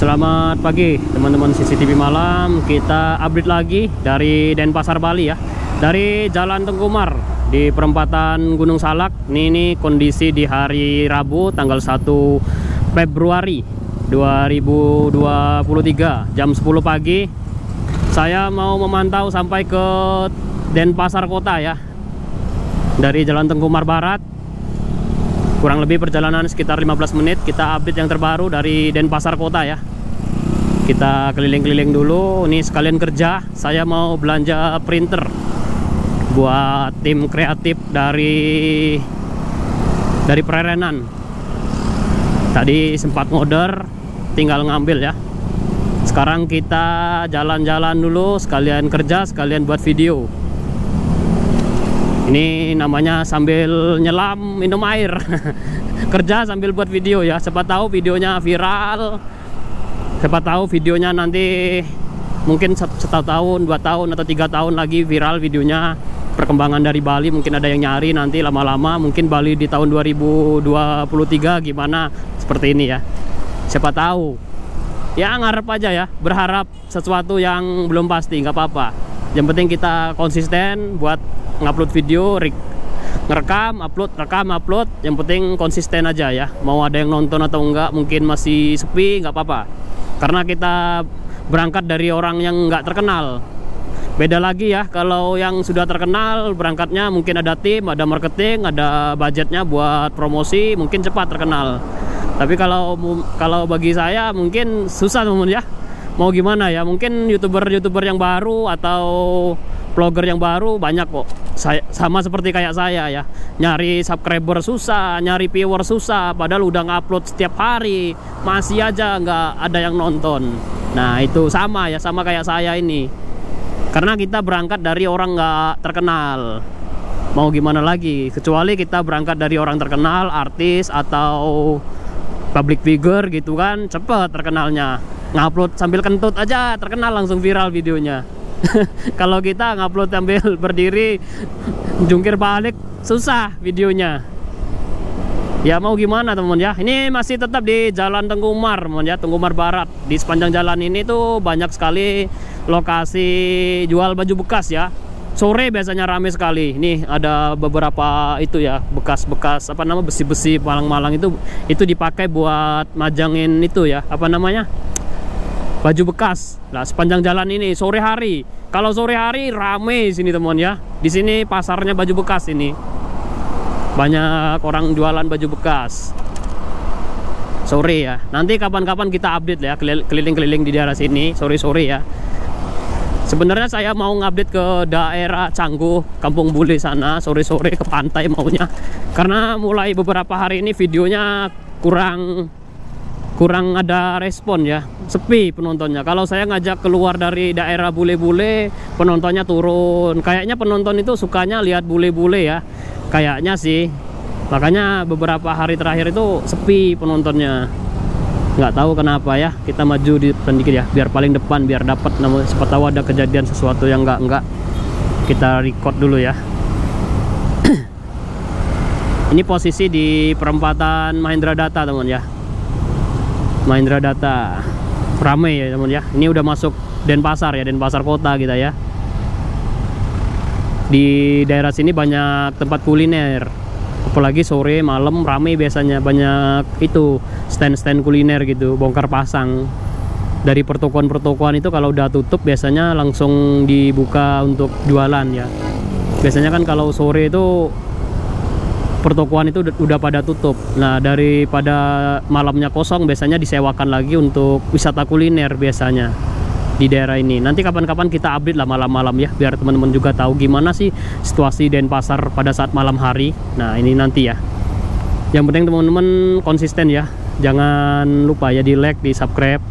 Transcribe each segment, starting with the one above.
Selamat pagi teman-teman CCTV Malam. Kita update lagi dari Denpasar, Bali ya. Dari Jalan Tengkumar di perempatan Gunung Salak. Ini kondisi di hari Rabu tanggal 1 Februari 2023 jam 10 pagi. Saya mau memantau sampai ke Denpasar kota ya. Dari Jalan Tengkumar Barat. Kurang lebih perjalanan sekitar 15 menit. Kita update yang terbaru dari Denpasar kota ya. Kita keliling-keliling dulu. Ini sekalian kerja. Saya mau belanja printer buat tim kreatif dari Prerenan. Tadi sempat ngorder, tinggal ngambil ya. Sekarang kita jalan-jalan dulu, sekalian kerja, sekalian buat video. Ini namanya sambil nyelam minum air. Kerja sambil buat video ya. Siapa tahu videonya viral. Siapa tahu videonya nanti mungkin 1 tahun, 2 tahun atau 3 tahun lagi viral videonya. Perkembangan dari Bali mungkin ada yang nyari nanti lama-lama. Mungkin Bali di tahun 2023 gimana seperti ini ya. Siapa tahu. Ya ngarep aja ya. Berharap sesuatu yang belum pasti, nggak apa-apa. Yang penting kita konsisten buat ngupload video, ngerekam, upload. Yang penting konsisten aja ya. Mau ada yang nonton atau enggak, mungkin masih sepi, nggak apa-apa. Karena kita berangkat dari orang yang nggak terkenal. Beda lagi ya, kalau yang sudah terkenal berangkatnya mungkin ada tim, ada marketing, ada budgetnya buat promosi, mungkin cepat terkenal. Tapi kalau bagi saya mungkin susah teman ya. Mau gimana ya? Mungkin youtuber yang baru atau vlogger yang baru banyak kok. Sama seperti kayak saya ya. Nyari subscriber susah, nyari viewer susah. Padahal udah ngupload setiap hari, masih aja nggak ada yang nonton. Nah itu sama ya, sama kayak saya ini. Karena kita berangkat dari orang nggak terkenal. Mau gimana lagi? Kecuali kita berangkat dari orang terkenal, artis atau public figure gitu kan, cepet terkenalnya. Ngupload sambil kentut aja terkenal, langsung viral videonya. Kalau kita ngupload sambil berdiri jungkir balik susah videonya. Ya mau gimana teman ya. Ini masih tetap di Jalan Tengkumar teman ya, Tengkumar Barat. Di sepanjang jalan ini tuh banyak sekali lokasi jual baju bekas ya. Sore biasanya rame sekali. Nih ada beberapa itu ya, bekas-bekas apa nama, besi-besi malang-malang itu dipakai buat majangin itu ya, apa namanya, baju bekas. Nah sepanjang jalan ini sore hari, kalau sore hari rame sini teman ya. Di sini pasarnya baju bekas ini, banyak orang jualan baju bekas sore ya. Nanti kapan-kapan kita update ya, keliling-keliling di daerah sini sore-sore ya. Sebenarnya saya mau ngupdate ke daerah Cangguh, Kampung Bule sana, sore-sore ke pantai maunya. Karena mulai beberapa hari ini videonya kurang ada respon ya, sepi penontonnya. Kalau saya ngajak keluar dari daerah bule-bule, penontonnya turun. Kayaknya penonton itu sukanya lihat bule-bule ya, kayaknya sih. Makanya beberapa hari terakhir itu sepi penontonnya. Nggak tahu kenapa ya. Kita maju di depan dikit ya, biar paling depan, biar dapat. Namun siapa tahu ada kejadian sesuatu yang enggak. Kita record dulu ya. Ini posisi di perempatan Mahendra Data teman ya. Mahendra Data ramai ya teman ya. Ini udah masuk Denpasar ya, Denpasar kota kita ya. Di daerah sini banyak tempat kuliner. Apalagi sore malam ramai biasanya, banyak itu stand-stand kuliner gitu, bongkar pasang. Dari pertokoan-pertokoan itu kalau udah tutup biasanya langsung dibuka untuk jualan ya. Biasanya kan kalau sore itu pertokoan itu udah pada tutup. Nah daripada malamnya kosong biasanya disewakan lagi untuk wisata kuliner biasanya di daerah ini. Nanti kapan-kapan kita update lah malam-malam ya, biar teman-teman juga tahu gimana sih situasi Denpasar pada saat malam hari. Nah ini nanti ya. Yang penting teman-teman konsisten ya. Jangan lupa ya di like, di subscribe.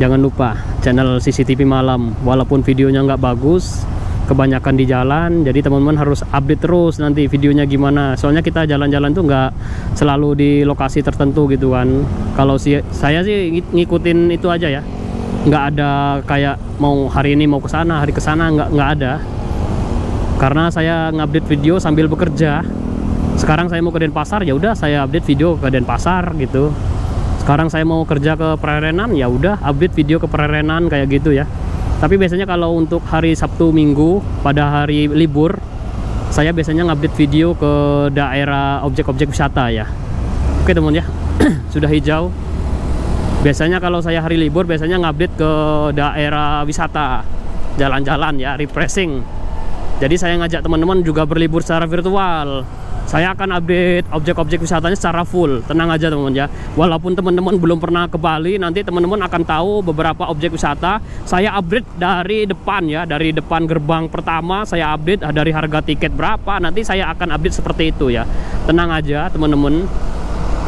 Jangan lupa channel CCTV Malam. Walaupun videonya nggak bagus, kebanyakan di jalan, jadi teman-teman harus update terus nanti videonya gimana. Soalnya kita jalan-jalan tuh nggak selalu di lokasi tertentu gitu kan. Kalau saya sih ngikutin itu aja ya. Nggak ada kayak mau hari ini mau ke sana, hari ke sana, nggak ada. Karena saya ngupdate video sambil bekerja. Sekarang saya mau ke Denpasar, ya udah saya update video ke Denpasar gitu. Sekarang saya mau kerja ke Prerenan, ya udah update video ke Prerenan kayak gitu ya. Tapi biasanya kalau untuk hari Sabtu Minggu pada hari libur, saya biasanya ngupdate video ke daerah objek-objek wisata ya. Oke teman ya. Sudah hijau. Biasanya kalau saya hari libur biasanya ngupdate ke daerah wisata, jalan-jalan ya, refreshing. Jadi saya ngajak teman-teman juga berlibur secara virtual. Saya akan update objek-objek wisatanya secara full. Tenang aja teman-teman ya. Walaupun teman-teman belum pernah ke Bali, nanti teman-teman akan tahu beberapa objek wisata. Saya update dari depan ya, dari depan gerbang pertama saya update dari harga tiket berapa. Nanti saya akan update seperti itu ya. Tenang aja teman-teman.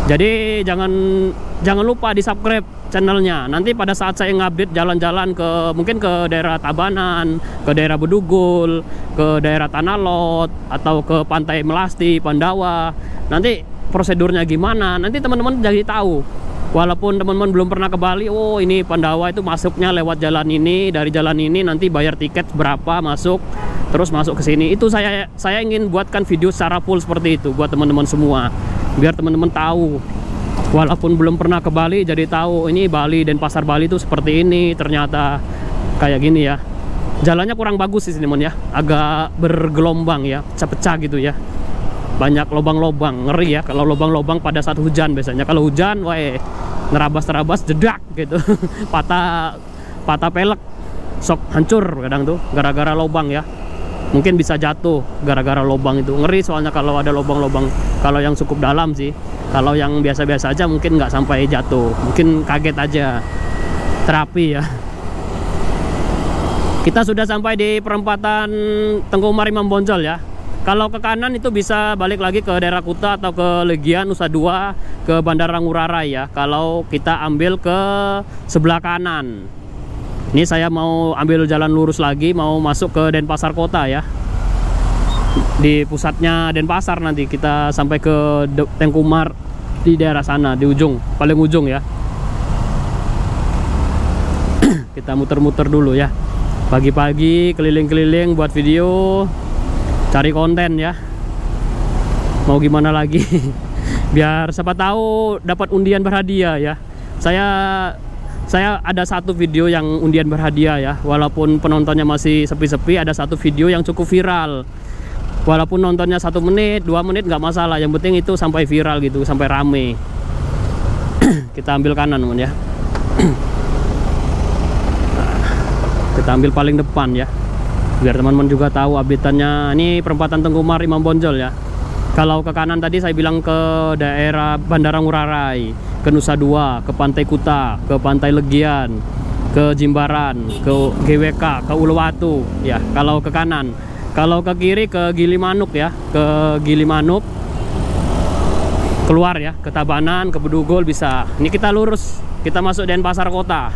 Jadi jangan lupa di subscribe channelnya. Nanti pada saat saya ngupdate jalan-jalan ke mungkin ke daerah Tabanan, ke daerah Bedugul, ke daerah Tanah Lot, atau ke Pantai Melasti, Pandawa, nanti prosedurnya gimana, nanti teman-teman jadi tahu. Walaupun teman-teman belum pernah ke Bali, oh ini Pandawa itu masuknya lewat jalan ini, dari jalan ini nanti bayar tiket berapa masuk, terus masuk ke sini. Itu saya ingin buatkan video secara full seperti itu buat teman-teman semua, biar teman-teman tahu. Walaupun belum pernah ke Bali, jadi tahu ini Bali dan pasar Bali itu seperti ini, ternyata kayak gini ya. Jalannya kurang bagus sih teman ya, agak bergelombang ya, pecah-pecah gitu ya, banyak lubang-lubang, ngeri ya kalau lubang-lubang pada saat hujan. Biasanya kalau hujan, wah nerabas-nerabas jedak gitu. patah pelek, sok hancur kadang tuh gara-gara lubang ya. Mungkin bisa jatuh gara-gara lubang itu, ngeri soalnya kalau ada lubang-lubang. Kalau yang cukup dalam sih, kalau yang biasa-biasa aja mungkin nggak sampai jatuh, mungkin kaget aja, terapi ya. Kita sudah sampai di perempatan Tengku Umar Imam Bonjol ya. Kalau ke kanan itu bisa balik lagi ke daerah Kuta atau ke Legian, Nusa Dua, ke Bandara Ngurah Rai ya. Kalau kita ambil ke sebelah kanan, ini saya mau ambil jalan lurus lagi, mau masuk ke Denpasar Kota ya. Di pusatnya Denpasar nanti kita sampai ke Tengku Umar di daerah sana, di ujung, paling ujung ya. Kita muter-muter dulu ya. Pagi-pagi keliling-keliling buat video, cari konten ya. Mau gimana lagi? Biar siapa tahu dapat undian berhadiah ya. Saya ada satu video yang undian berhadiah ya. Walaupun penontonnya masih sepi-sepi, ada satu video yang cukup viral. Walaupun nontonnya 1 menit, 2 menit nggak masalah. Yang penting itu sampai viral gitu, sampai rame. Kita ambil kanan teman ya. Kita ambil paling depan ya, biar teman-teman juga tahu update-annya. Ini perempatan Tengku Umar Imam Bonjol ya. Kalau ke kanan tadi saya bilang ke daerah Bandara Ngurah Rai, ke Nusa Dua, ke Pantai Kuta, ke Pantai Legian, ke Jimbaran, ke GWK, ke Uluwatu ya. Kalau ke kanan. Kalau ke kiri ke Gilimanuk ya, ke Gilimanuk, keluar ya, ke Tabanan, ke Bedugul bisa. Ini kita lurus, kita masuk Denpasar Kota.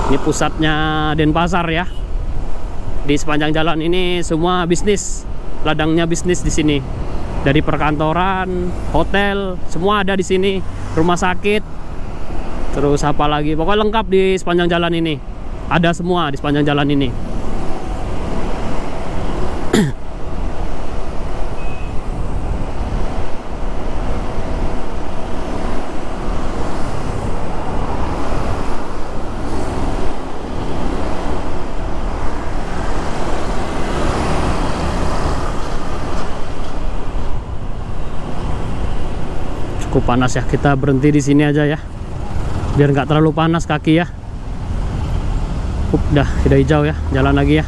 Ini pusatnya Denpasar ya. Di sepanjang jalan ini semua bisnis, ladangnya bisnis di sini. Dari perkantoran, hotel, semua ada di sini. Rumah sakit, terus apa lagi? Pokoknya lengkap di sepanjang jalan ini. Ada semua di sepanjang jalan ini. Cukup panas ya, kita berhenti di sini aja ya, biar nggak terlalu panas kaki ya. Udah hijau ya, jalan lagi ya.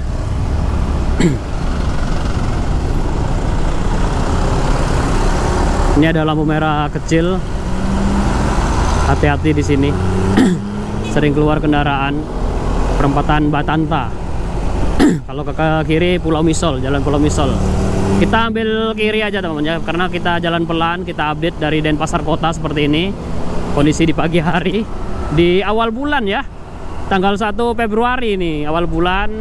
Ini ada lampu merah kecil, hati-hati di sini. Sering keluar kendaraan. Perempatan Batanta. Kalau ke kiri Pulau Misol, jalan Pulau Misol. Kita ambil kiri aja teman-teman ya, karena kita jalan pelan. Kita update dari Denpasar Kota seperti ini. Kondisi di pagi hari, di awal bulan ya, tanggal 1 Februari ini, awal bulan.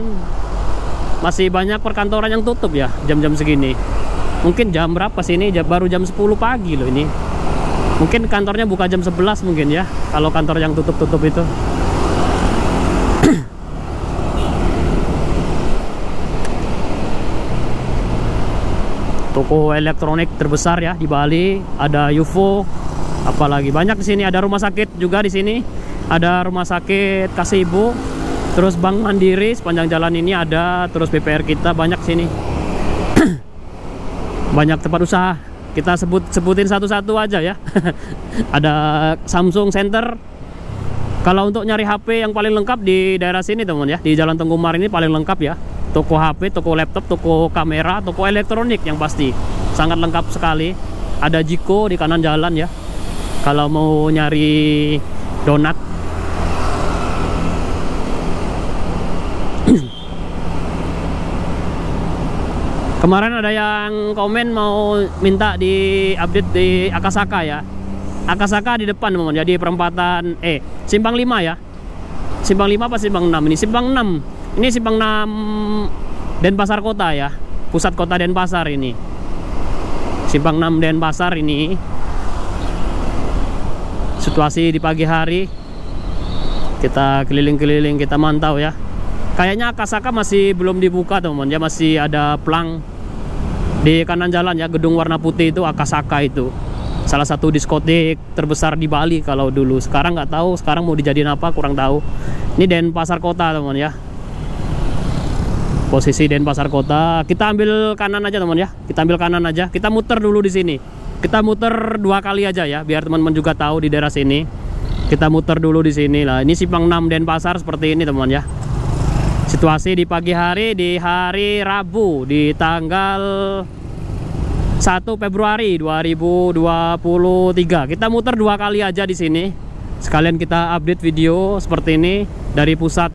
Masih banyak perkantoran yang tutup ya, jam-jam segini. Mungkin jam berapa sih ini? Baru jam 10 pagi loh ini. Mungkin kantornya buka jam 11 mungkin ya, kalau kantor yang tutup-tutup itu. Toko elektronik terbesar ya di Bali, ada UFO, Apalagi banyak di sini, ada rumah sakit juga di sini. Ada rumah sakit Kasibu, terus Bank Mandiri sepanjang jalan ini ada, terus BPR kita banyak sini. Banyak tempat usaha. Kita sebutin satu-satu aja ya. Ada Samsung Center. Kalau untuk nyari HP yang paling lengkap di daerah sini teman ya, di Jalan Tengku Umar ini paling lengkap ya. Toko HP, toko laptop, toko kamera, toko elektronik yang pasti sangat lengkap sekali. Ada Jiko di kanan jalan ya. Kalau mau nyari donat. Kemarin ada yang komen mau minta di update di Akasaka ya. Akasaka di depan teman, jadi perempatan Simpang 5 ya. Simpang 5 apa Simpang 6 ini? Simpang 6. Ini Simpang 6 Denpasar Kota ya. Pusat kota Denpasar ini. Simpang 6 Denpasar ini. Situasi di pagi hari. Kita keliling-keliling, kita mantau ya. Kayaknya Akasaka masih belum dibuka teman ya, masih ada plang di kanan jalan ya, gedung warna putih itu Akasaka itu. Salah satu diskotik terbesar di Bali kalau dulu. Sekarang nggak tahu, sekarang mau dijadiin apa kurang tahu. Ini Denpasar Kota teman ya. Posisi Denpasar Kota. Kita ambil kanan aja teman ya. Kita ambil kanan aja. Kita muter dulu di sini. Kita muter 2 kali aja ya, biar teman-teman juga tahu di daerah sini. Kita muter dulu di sini lah. Ini Simpang 6 Denpasar seperti ini teman ya. Situasi di pagi hari di hari Rabu di tanggal 1 Februari 2023. Kita muter 2 kali aja di sini. Sekalian kita update video seperti ini dari pusat